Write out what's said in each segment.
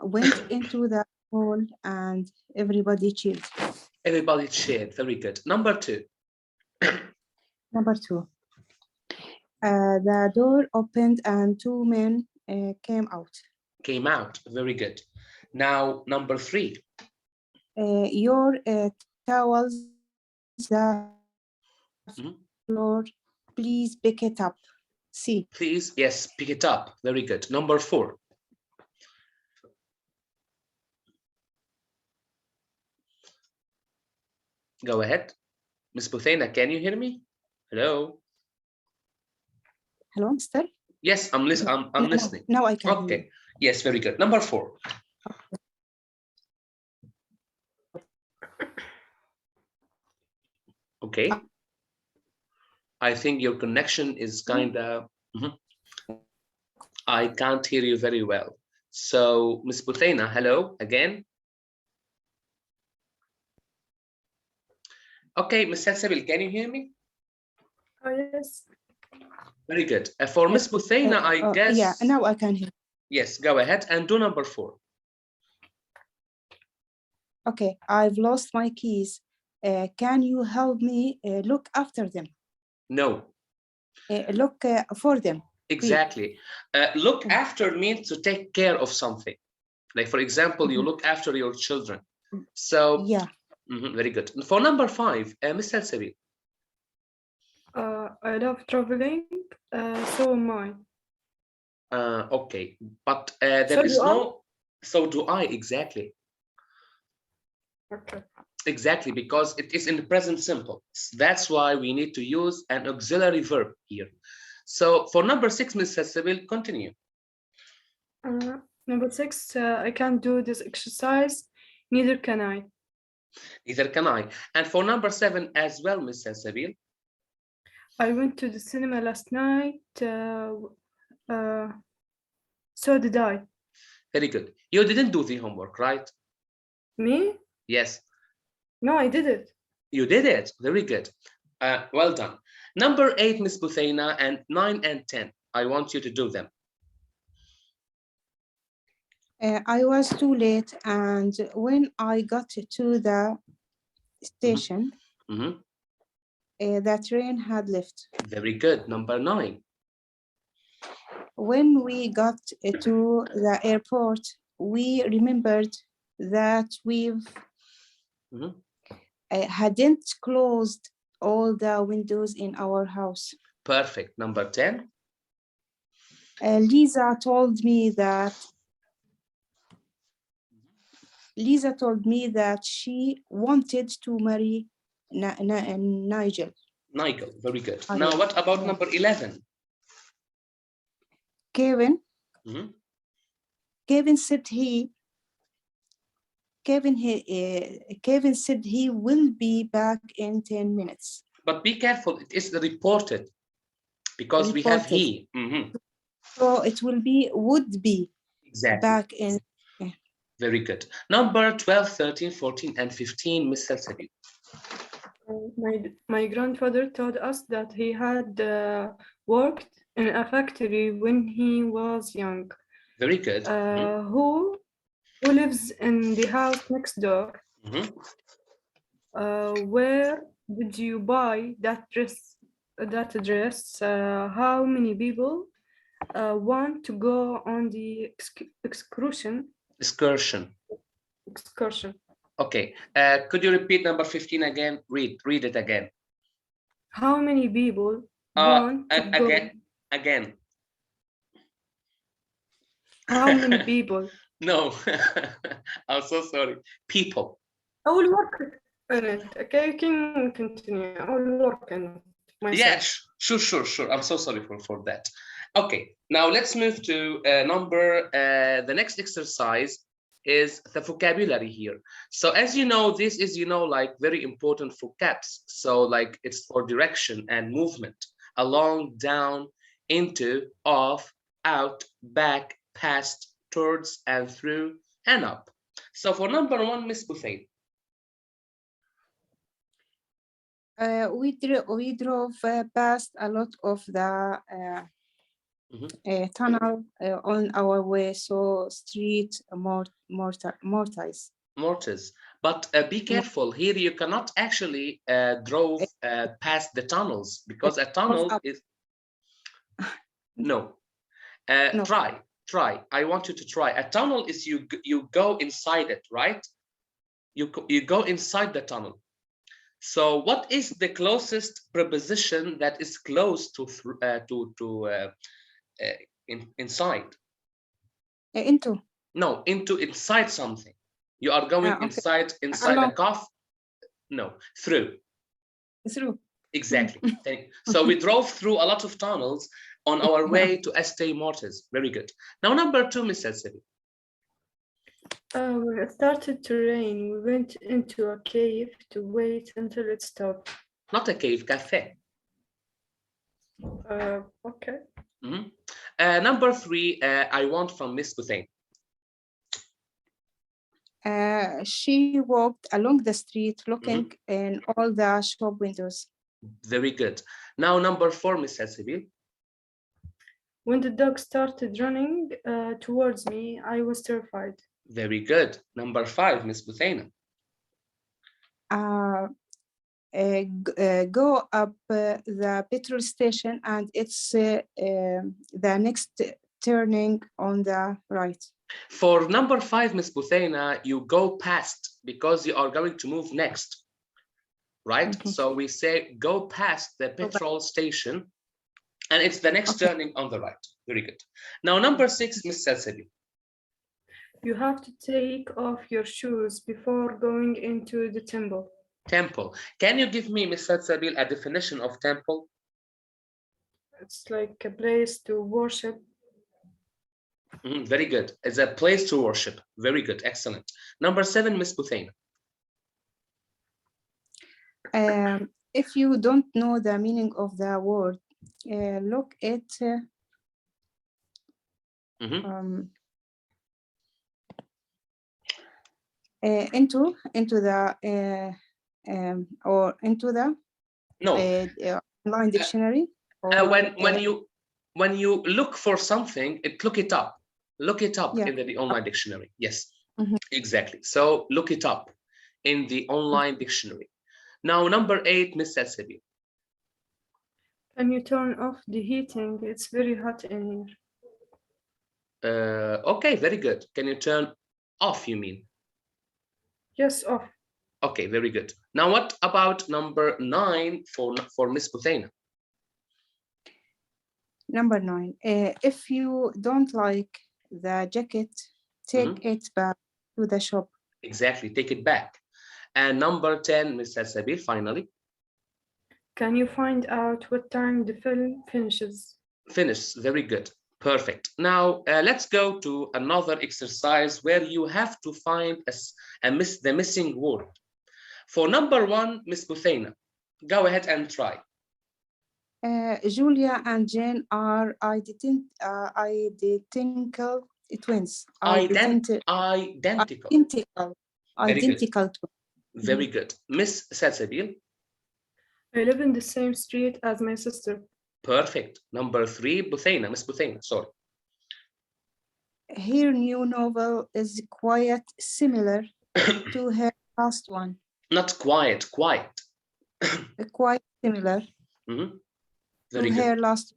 Went into the hall and everybody cheered. Everybody cheered. Very good. Number 2. Number 2. The door opened and 2 men came out. Came out. Very good. Now, number 3. Your towels, the floor, please pick it up. See. Please, yes, pick it up. Very good. Number 4. Go ahead. Miss Buthaina, can you hear me? Hello? Hello, Mr. Yes, I'm listening. Now I can. Okay. Yes, very good. Number 4. Okay. I think your connection is kind of... I can't hear you very well. So, Miss Buthaina, hello again. Okay, Miss Salsabil, can you hear me? Oh, yes. Very good. For Miss Buthaina, I guess... Yeah, now I can hear. Yes, go ahead and do number 4. Okay, I've lost my keys. Can you help me look after them? No. Look for them. Exactly. Look after means to take care of something. Like, for example, you look after your children. So, yeah. Very good. For number 5, Miss Salsabil. I love traveling, so am I. Okay, but there is no... So do I, exactly. Okay. Exactly, because it is in the present simple. That's why we need to use an auxiliary verb here. So for number 6, Ms. Salsabil, continue. Number 6, I can't do this exercise, neither can I. Neither can I. And for number 7 as well, Ms. Salsabil. I went to the cinema last night, so did I. Very good. You didn't do the homework, right? Me? Yes. No, I did it. You did it. Very good. Well done. Number 8, Ms. Buthaina, and 9 and 10. I want you to do them. I was too late, and when I got to the station, the train had left. Very good. Number 9. When we got to the airport, we remembered that we've hadn't closed all the windows in our house. Perfect. Number 10. Lisa told me that she wanted to marry Nigel. Nigel, very good. Now, what about number 11? Kevin. Kevin said he will be back in 10 minutes. But be careful, it is reported because we have he. So it will be, would be back in. Very good. Number 12, 13, 14, and 15, Ms. Salsabil. My grandfather told us that he had worked in a factory when he was young. Very good. Who lives in the house next door? Where did you buy that dress? How many people want to go on the excursion? Excursion. Okay. Could you repeat number 15 again? Read it again. How many people want to go? Again. How many people? No. I'm so sorry. People. I will work on it. Okay, you can continue. I will work on it myself. Yeah, sure. I'm so sorry for that. Okay, now let's move to the next exercise is the vocabulary here. So as you know, this is, like very important vocabs. So like it's for direction and movement, along, down, into, off, out, back, past, towards, and through, and up. So for number 1, Miss Buthaina. We drove past a lot of the tunnel on our way, so street mortars. Mortars. But be careful here. You cannot actually drove past the tunnels because a tunnel is no. No. Try. I want you to try. A tunnel is you go inside it, right? You go inside the tunnel. So what is the closest preposition that is close to inside? Into. No, inside something. You are going Okay. inside Along. a cough. No, through. Through. Exactly. So we drove through a lot of tunnels on our way to Estee Mortis. Very good. Now number 2, Miss Elsevi. When it started to rain, we went into a cave to wait until it stopped. Not a cave, cafe. Okay. Number 3, I want from Miss Buthain. She walked along the street looking in all the shop windows. Very good. Now number 4, Miss Elsevi. When the dog started running towards me, I was terrified. Very good. Number 5, Miss Buthaina. Go up the petrol station and it's the next turning on the right. For number 5, Miss Buthaina, you go past because you are going to move next, right? So we say go past the petrol station and it's the next turning on the right. Very good. Now number 6, Miss Elsevi. You have to take off your shoes before going into the temple. Temple. Can you give me, Miss Elsevi, a definition of temple? It's like a place to worship. Very good. It's a place to worship. Very good. Excellent. Number 7, Miss Buthaina. If you don't know the meaning of the word, look at into the or into the online dictionary. When you look for something, look it up. Look it up in the online dictionary. Yes, exactly. So look it up in the online dictionary. Now number 8, Miss Elsevi. Can you turn off the heating? It's very hot in here. Okay, very good. Can you turn off, you mean? Yes, off. Okay, very good. Now what about number 9 for Miss Buthaina? Number 9. If you don't like the jacket, take it back to the shop. Exactly, take it back. And number 10, Miss Elsevi, finally. Can you find out what time the film finishes? Finish, very good. Perfect. Now let's go to another exercise where you have to find the missing word. For number 1, Miss Buthaina, go ahead and try. Julia and Jane are identical twins. Identical. Identical twins. Very good. Miss Salsabil. I live in the same street as my sister. Perfect. Number 3, Buthaina, Miss Buthaina, sorry. Her new novel is quite similar to her last one. Not quite, quite. Quite similar Very to good. her last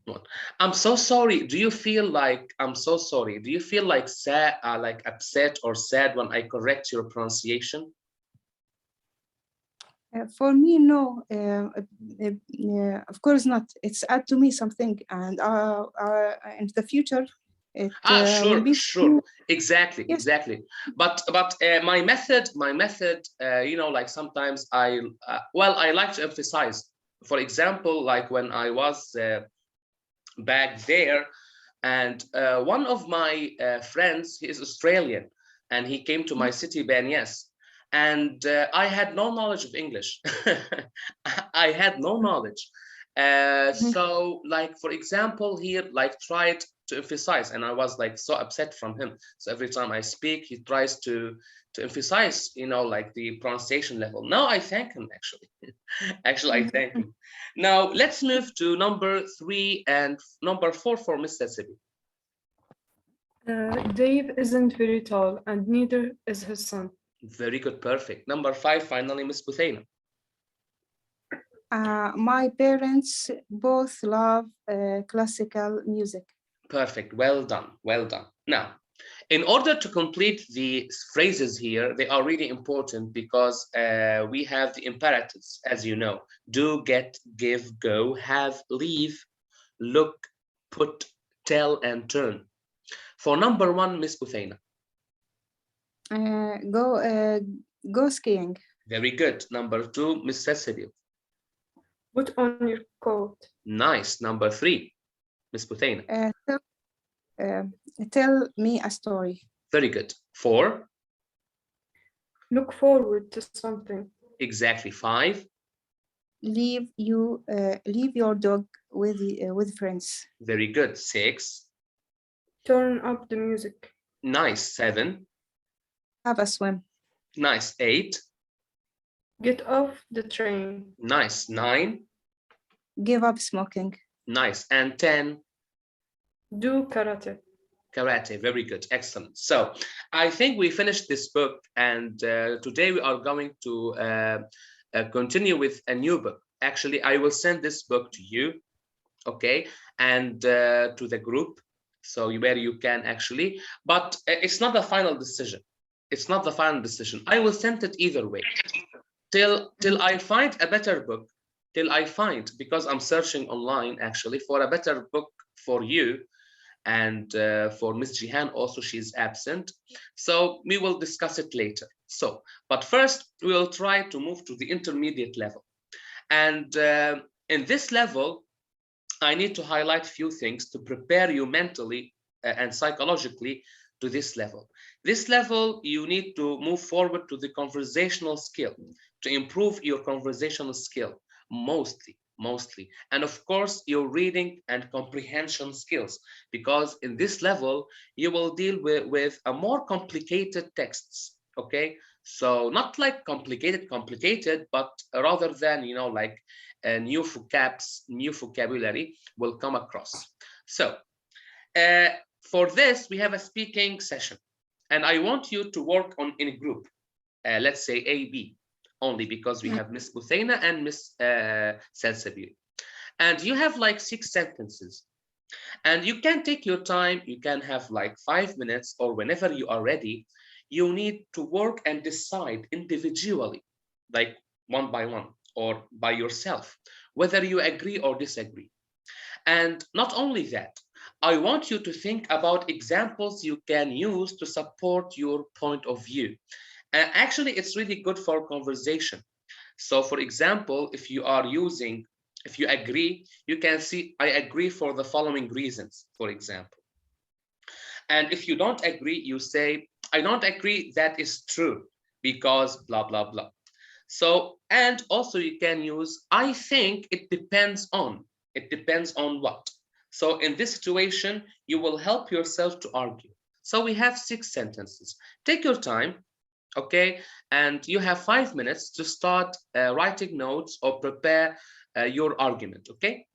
one. I'm so sorry. Do you feel like, I'm so sorry. Do you feel like sad, like upset or sad when I correct your pronunciation? For me, no. Of course not. It's add to me something, and in the future, it sure, will be sure, exactly, yes. Exactly. But my method, you know, like sometimes I like to emphasize. For example, like when I was back there, and one of my friends, he is Australian, and he came to my city, Banyas. And I had no knowledge of English. I had no knowledge. So like, for example, here, like, tried to emphasize, and I was like so upset from him. So every time I speak, he tries to emphasize, you know, like the pronunciation level. Now I thank him, actually. Actually, I thank him. Now let's move to number 3 and number 4 for Miss Cecilia. Dave isn't very tall, and neither is his son. Very good, perfect. Number 5, finally, Miss Buthena. My parents both love classical music. Perfect, well done, well done. Now, in order to complete the phrases here, they are really important because we have the imperatives, as you know: do, get, give, go, have, leave, look, put, tell, and turn. For number 1, Miss Buthena. Go skiing. Very good. Number 2, Miss Cecilia. Put on your coat. Nice. Number 3, Miss Buthena. Tell me a story. Very good. 4. Look forward to something. Exactly. 5. Leave your dog with friends. Very good. 6. Turn up the music. Nice. 7. Have a swim. Nice. 8. Get off the train. Nice. 9. Give up smoking. Nice. And 10. Do karate. Karate. Very good. Excellent. So I think we finished this book, and today we are going to continue with a new book. Actually, I will send this book to you, okay, and to the group, so where you can actually, but it's not the final decision. It's not the final decision. I will send it either way till I find a better book, because I'm searching online actually for a better book for you, and for Miss Jihan also, she's absent, so we will discuss it later. So, but first we will try to move to the intermediate level, and in this level I need to highlight a few things to prepare you mentally and psychologically to this level. This level, you need to move forward to the conversational skill, to improve your conversational skill mostly, and of course your reading and comprehension skills, because in this level you will deal with a more complicated texts, okay? So not like complicated, but rather than, you know, like new vocabulary will come across. So for this we have a speaking session, and I want you to work on in a group, let's say A-B, only because we have Miss Buthena and Miss Salsabil. And you have like 6 sentences. And you can take your time. You can have like 5 minutes, or whenever you are ready. You need to work and decide individually, like one by one or by yourself, whether you agree or disagree. And not only that, I want you to think about examples you can use to support your point of view. Actually, it's really good for conversation. So for example, if you agree, you can see, I agree for the following reasons, for example. And if you don't agree, you say, I don't agree, that is true, because blah, blah, blah. So, and also you can use, I think it depends on. It depends on what? So in this situation, you will help yourself to argue. So we have 6 sentences. Take your time, okay? And you have 5 minutes to start writing notes or prepare your argument, okay?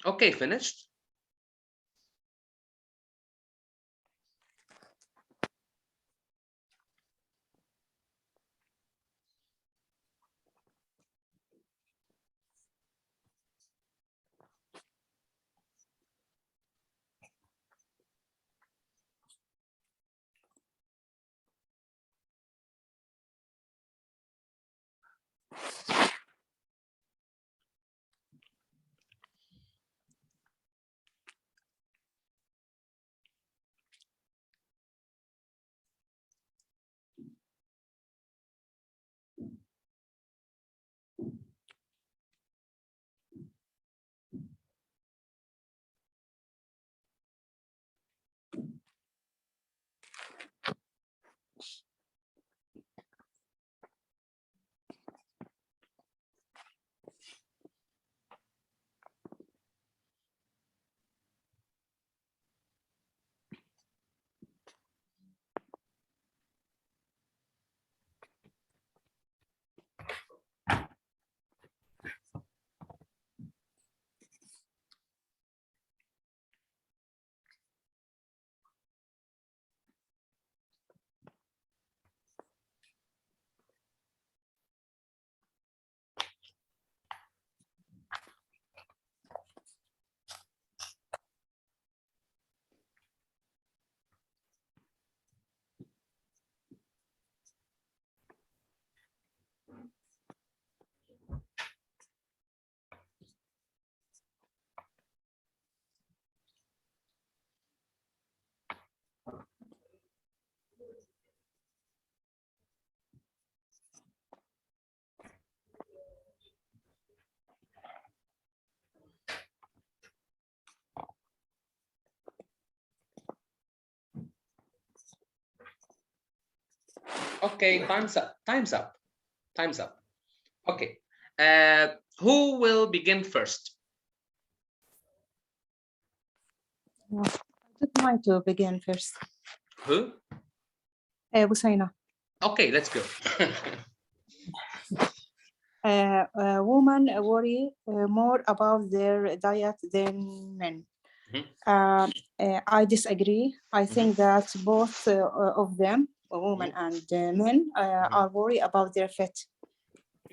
Okay, finished. Okay, time's up. Time's up. Time's up. Okay. Who will begin first? I would like to begin first. Who? Busaina. Okay, let's go. Women worry more about their diet than men. I disagree. I think that both of them, women and men, are worried about their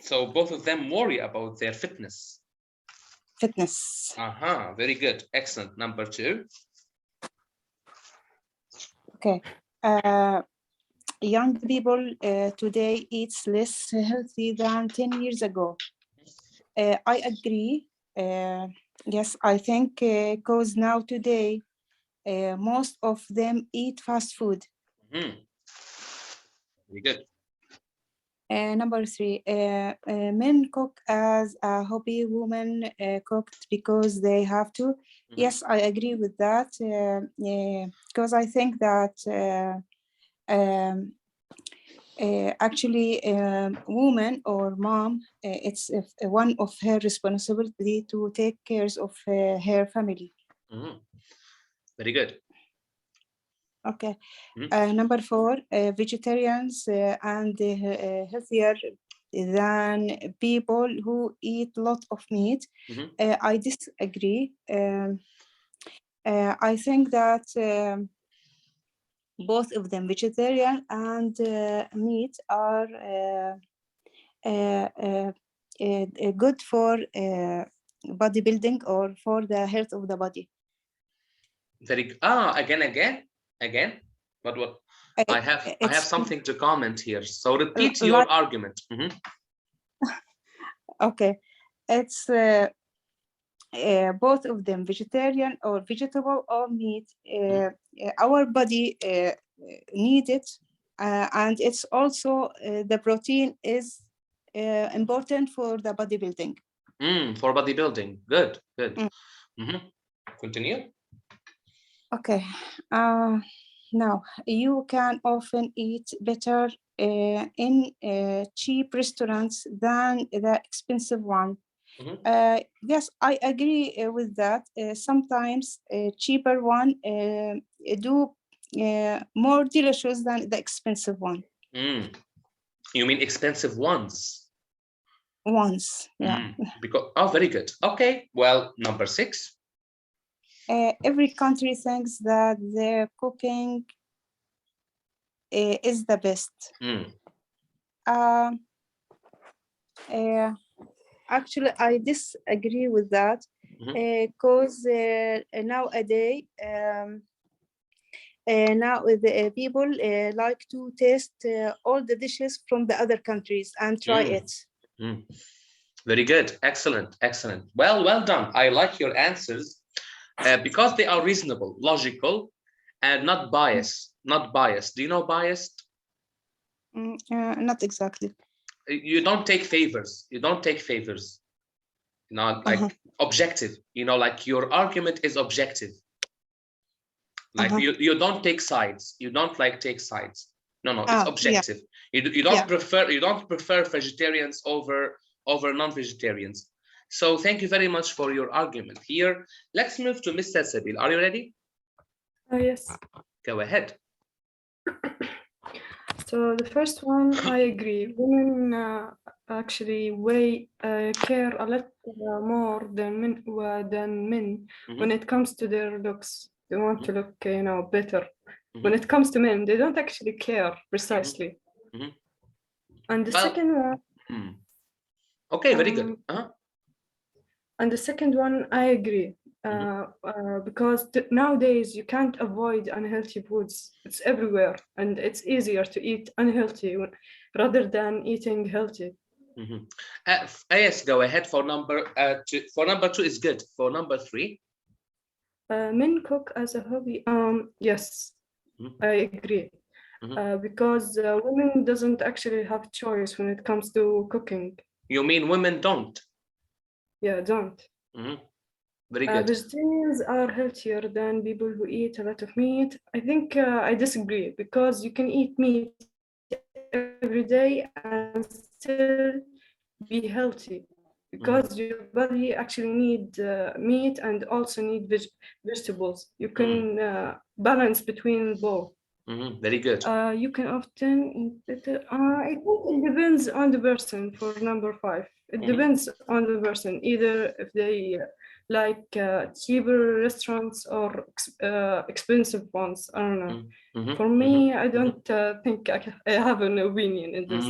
So both of them worry about their fitness. fitness. Very good. Excellent. Number two. Okay. Young people today eat less healthy than 10 years ago. I agree. Yes, I think because now today, most of them eat fast food. Very good. Number three, men cook as a hobby, women cooked because they have to. Yes, I agree with that because I think that actually woman or mom, it's one of her responsibility to take care of her family. Very good. Okay. Mhm. Number 4, vegetarians and healthier than people who eat a lot of meat. Mhm. I disagree. I think that both of them, vegetarian and meat, are good for bodybuilding or for the health of the body. Very good. Again. What? I have It's something to comment here. So repeat like, your argument. Mhm. okay. It's both of them, vegetarian or vegetable or meat. Our body need it, and it's also the protein is important for the bodybuilding. For bodybuilding. Good. Mm. Mhm. Continue. Okay. Now you can often eat better in cheap restaurants than the expensive one. Mhm. Yes, I agree with that. Sometimes cheaper one do more delicious than the expensive one. You mean expensive ones? Ones, yeah. Because very good. Okay. Well, number 6. Every country thinks that their cooking is the best. Actually, I disagree with that because nowadays now the people like to taste all the dishes from the other countries and try it. Very good. Excellent. Well done. I like your answers because they are reasonable, logical, and not biased. Do you know biased? Not exactly. You don't take favors. Like objective. Like your argument is objective. Like you don't take sides. You don't take sides. No, it's objective. Yeah. You don't prefer vegetarians over non-vegetarians. So thank you very much for your argument here. Let's move to Mr. Sabil. Are you ready? Yes. Go ahead. So the first one, I agree. Women actually care a lot more than men when it comes to their looks. They want to look, better. When it comes to men, they don't actually care precisely. And the second one. Okay, very good. And the second one, I agree. Because nowadays you can't avoid unhealthy foods. It's everywhere, and it's easier to eat unhealthy rather than eating healthy. Yes, go ahead for number 2. For number 2 is good. For number 3, men cook as a hobby. Yes, I agree. Because women doesn't actually have choice when it comes to cooking. You mean women don't? Yeah, don't. Very good. Vegetarians are healthier than people who eat a lot of meat. I think I disagree because you can eat meat every day and still be healthy because your body actually need meat and also need vegetables. You can balance between both. Very good. You can often eat better. I think it depends on the person for number 5. It depends on the person, either if they like cheaper restaurants or expensive ones. I don't know. For me, I don't think I have an opinion in this.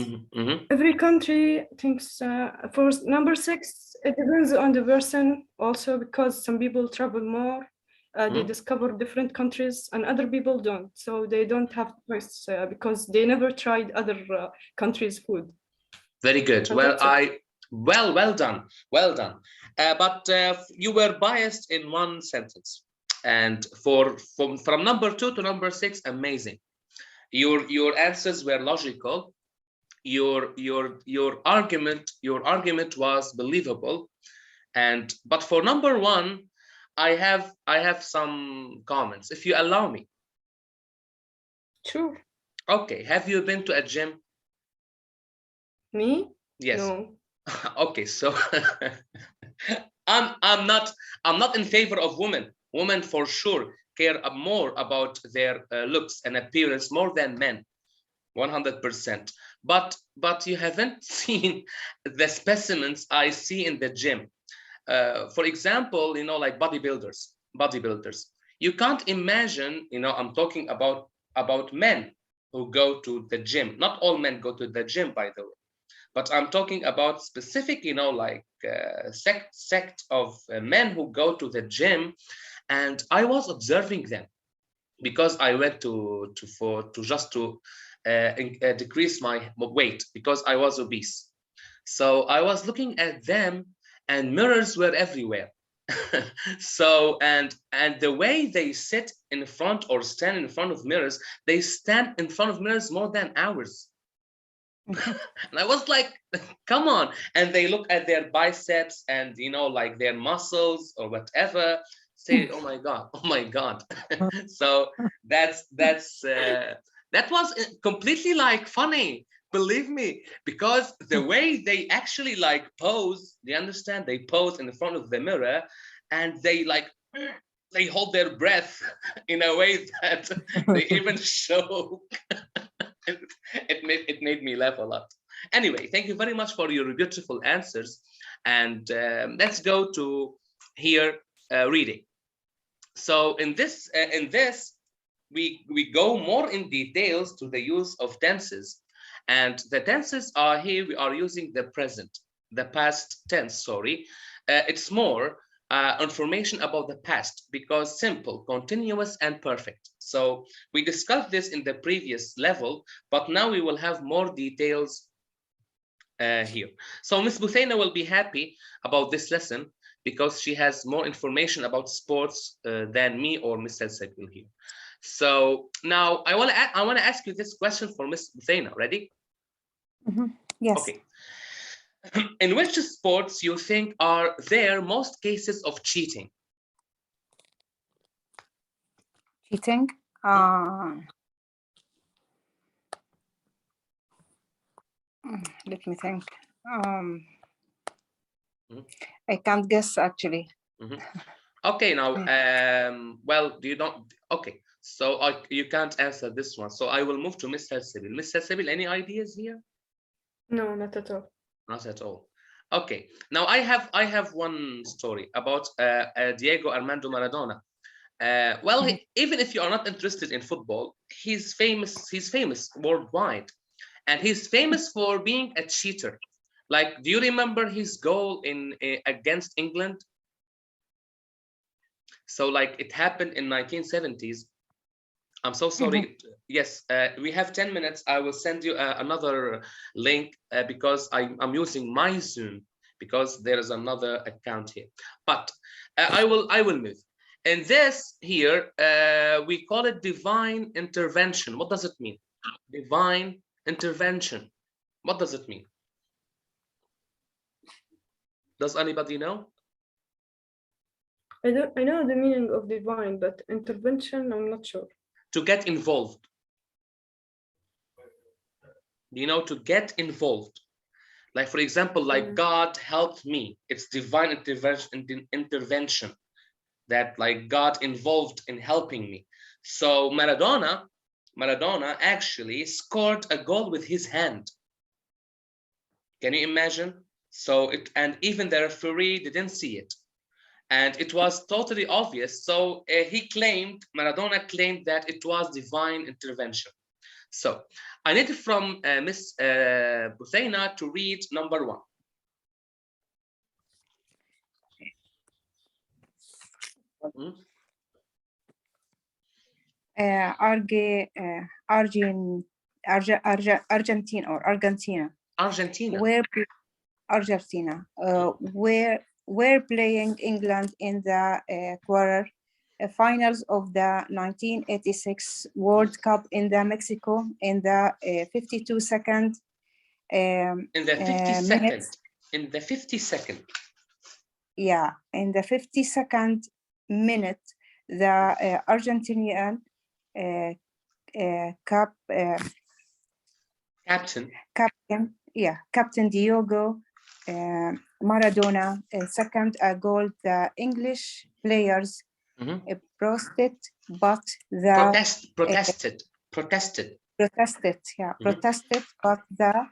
Every country thinks for number 6, it depends on the person also because some people travel more. They discover different countries and other people don't. So they don't have choice because they never tried other countries' food. Very good. And Well done. But you were biased in one sentence. And from number 2 to number 6, amazing. Your answers were logical. Your argument was believable. But for number 1, I have some comments, if you allow me. Sure. Okay. Have you been to a gym? Me? Yes. No. Okay, so I'm not in favor of women for sure. care more about their looks and appearance more than men, 100%. But you haven't seen the specimens I see in the gym. For example, you know, like bodybuilders. You can't imagine, you know, I'm talking about men who go to the gym. Not all men go to the gym, by the way, but I'm talking about specific, you know, like sect of men who go to the gym, and I was observing them because I went to decrease my weight because I was obese. So I was looking at them, and mirrors were everywhere. So and the way they sit in front or stand in front of mirrors, they stand in front of mirrors more than hours. And I was like, come on. And they look at their biceps and, you know, like their muscles or whatever, say, oh my god. So that was completely like funny, believe me, because the way they actually like pose, you understand, they pose in front of the mirror and they like they hold their breath in a way that they even show. It made me laugh a lot. Anyway, thank you very much for your beautiful answers, and let's go to here reading. So in this we go more in details to the use of tenses, and the tenses are here. We are using the present, the past tense. Sorry, it's more information about the past because simple, continuous, and perfect. So we discussed this in the previous level, but now we will have more details here. So Ms. Buthaina will be happy about this lesson because she has more information about sports than me or Ms. Salsabil here. So now I want to ask you this question for Ms. Buthaina. Ready? Mm-hmm. Yes. Okay. In which sports you think are there most cases of cheating? Cheating? Let me think. I can't guess actually. Okay, now, well, you don't. Okay, so you can't answer this one. So I will move to Ms. Salsabil. Ms. Salsabil, any ideas here? No, not at all. Not at all. Okay, now I have one story about Diego Armando Maradona. Well, even if you are not interested in football, he's famous worldwide, and he's famous for being a cheater. Like, do you remember his goal in against England? So like it happened in 1970s. I'm so sorry. Yes, we have 10 minutes. I will send you another link because I'm using my Zoom because there is another account here. But I will move. And this here, we call it divine intervention. What does it mean? Divine intervention. What does it mean? Does anybody know? I know the meaning of divine, but intervention, I'm not sure. To get involved. You know, to get involved. Like, for example, like God helped me. It's divine intervention that like God involved in helping me. So Maradona actually scored a goal with his hand. Can you imagine? So and even the referee didn't see it. And it was totally obvious. So Maradona claimed that it was divine intervention. So I need from Ms. Buthaina to read number 1. Argentina. Were playing England in the quarter finals of the 1986 World Cup in the Mexico in the 52 second in the 50 second. In the 52nd. Yeah, in the 52nd minute, the Argentinian Captain Diego Maradona second a goal the English players protested, but the protested, yeah, protested, but the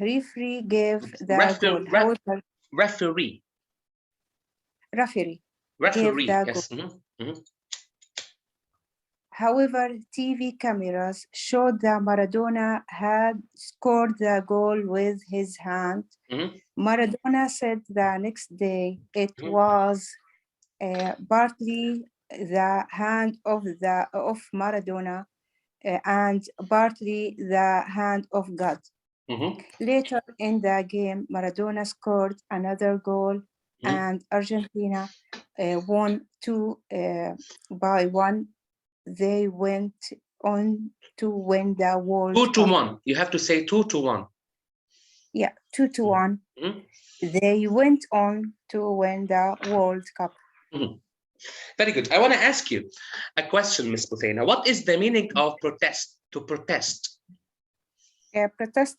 referee gave the goal. However, referee gave the yes. goal. However, TV cameras showed that Maradona had scored the goal with his hand. Maradona said the next day it was partly the hand of Maradona and partly the hand of God. Later in the game, Maradona scored another goal and Argentina won 2-1. They went on to win the World Cup. 2-1. You have to say 2-1. Yeah, 2-1. They went on to win the World Cup. Very good. I want to ask you a question, Ms. Buthena. What is the meaning of protest? To protest? Protest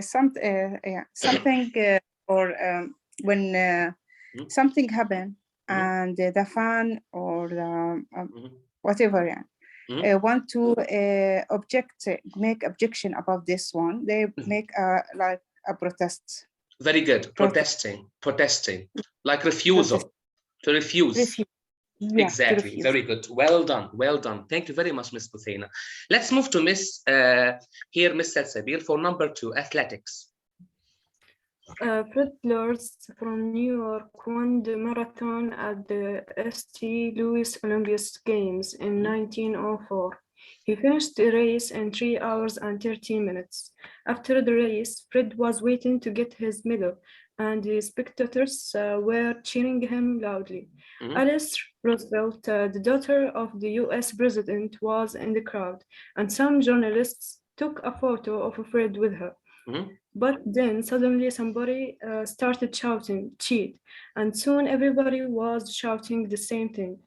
something or when something happened and the fan or the whatever want to make objection about this one, they make like a protest. Very good. Protesting like refusal. To refuse. Yeah, exactly. Very good. Well done. Well done. Thank you very much, Ms. Buthena. Let's move to Miss Salsabil for number 2, athletics. Fred Lords from New York won the marathon at the St. Louis Olympic Games in 1904. He finished the race in 3 hours and 13 minutes. After the race, Fred was waiting to get his medal, and the spectators were cheering him loudly. Alice Roosevelt, the daughter of the US president, was in the crowd, and some journalists took a photo of Fred with her. But then suddenly somebody started shouting, cheat, and soon everybody was shouting the same thing.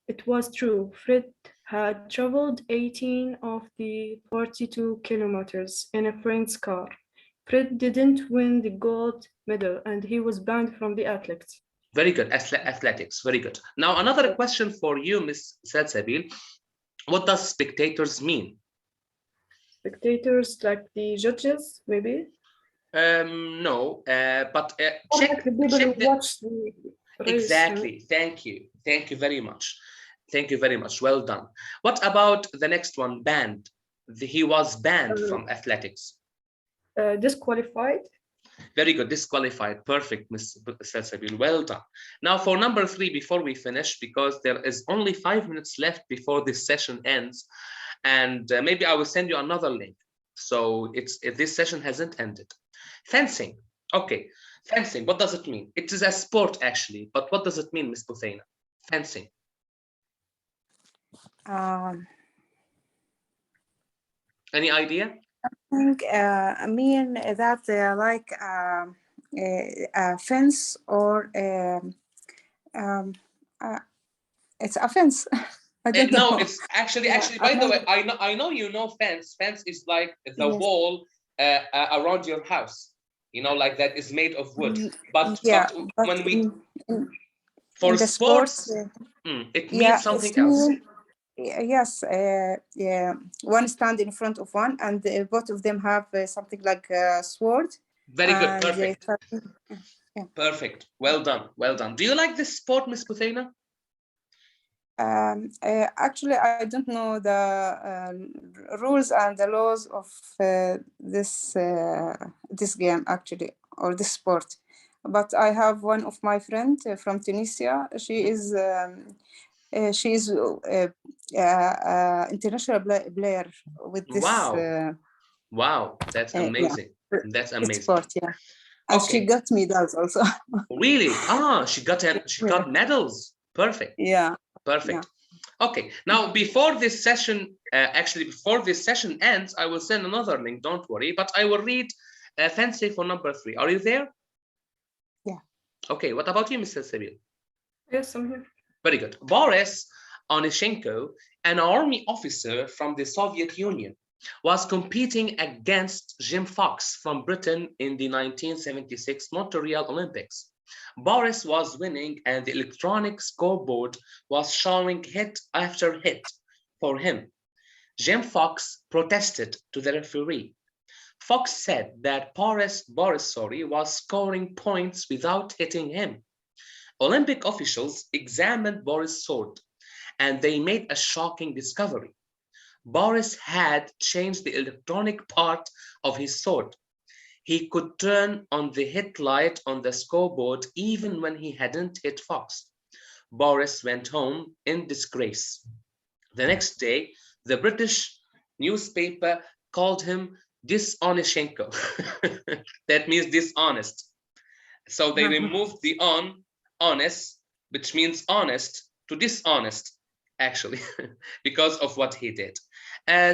It was true. Fred had traveled 18 of the 42 kilometers in a friend's car. Fred didn't win the gold medal and he was banned from the athletics. Very good. Athletics. Very good. Now, another question for you, Ms. Salsabil. What does spectators mean? Spectators like the judges, maybe? No, but check. The people who watch the race. Exactly. Thank you. Thank you very much. Thank you very much. Well done. What about the next one? Banned. He was banned from athletics. Disqualified. Very good. Disqualified. Perfect, Ms. Salsabil. Well done. Now for number 3, before we finish, because there is only 5 minutes left before this session ends, and maybe I will send you another link. So this session hasn't ended. Fencing. Okay. Fencing. What does it mean? It is a sport actually, but what does it mean, Ms. Buthena? Fencing. Any idea? I think I mean that like a fence or it's a fence. I don't know. No, it's actually by the way, I know you know fence. Fence is like the wall around your house, you know, like that is made of wood. But when we for sports, it means something else. Yes, one stand in front of one, and both of them have something like a sword. Very good, perfect. Perfect. Well done, well done. Do you like this sport, Ms. Buthena? Actually, I don't know the rules and the laws of this game actually, or this sport. But I have one of my friends from Tunisia. She is international player with this. Wow! Wow, that's amazing. That's amazing. Sport, yeah. And she got medals also. Really? She got medals. Perfect. Yeah. Perfect. Yeah. Okay. Now, before this session, before this session ends, I will send another link. Don't worry. But I will read Fancy for number 3. Are you there? Yeah. Okay. What about you, Mr. Sabil? Yes, I'm here. Very good. Boris Onyshenko, an army officer from the Soviet Union, was competing against Jim Fox from Britain in the 1976 Montreal Olympics. Boris was winning and the electronic scoreboard was showing hit after hit for him. Jim Fox protested to the referee. Fox said that Boris was scoring points without hitting him. Olympic officials examined Boris' sword and they made a shocking discovery. Boris had changed the electronic part of his sword. He could turn on the hit light on the scoreboard even when he hadn't hit Fox. Boris went home in disgrace. The next day, the British newspaper called him Dishoneshenko. That means dishonest. So they removed the honest, which means honest, to dishonest, actually, because of what he did.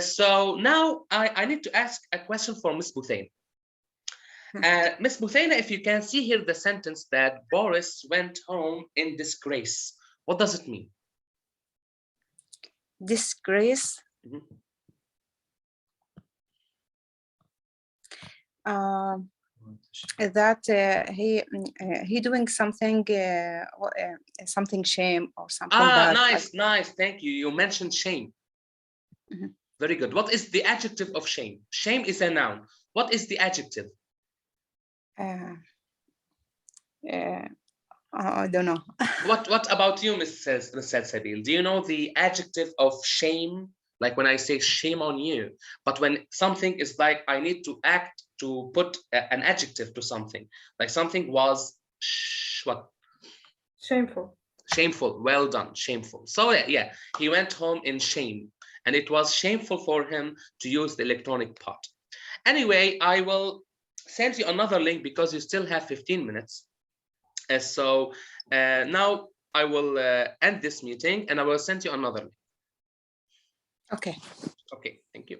So now I need to ask a question for Ms. Buthaina. Ms. Buthaina, if you can see here the sentence that Boris went home in disgrace, what does it mean? Disgrace. That he doing something something shame or something bad. Nice, thank you. You mentioned shame. Very good. What is the adjective of shame? Shame is a noun. What is the adjective? I don't know. What about you, Ms. Salsabil? Do you know the adjective of shame? Like when I say shame on you, but when something is like I need to act to put an adjective to something, like something was what? Shameful. Shameful. Well done. Shameful. So yeah, he went home in shame, and it was shameful for him to use the electronic part. Anyway, I will send you another link because you still have 15 minutes. So now I will end this meeting and I will send you another link. Okay. Okay, thank you.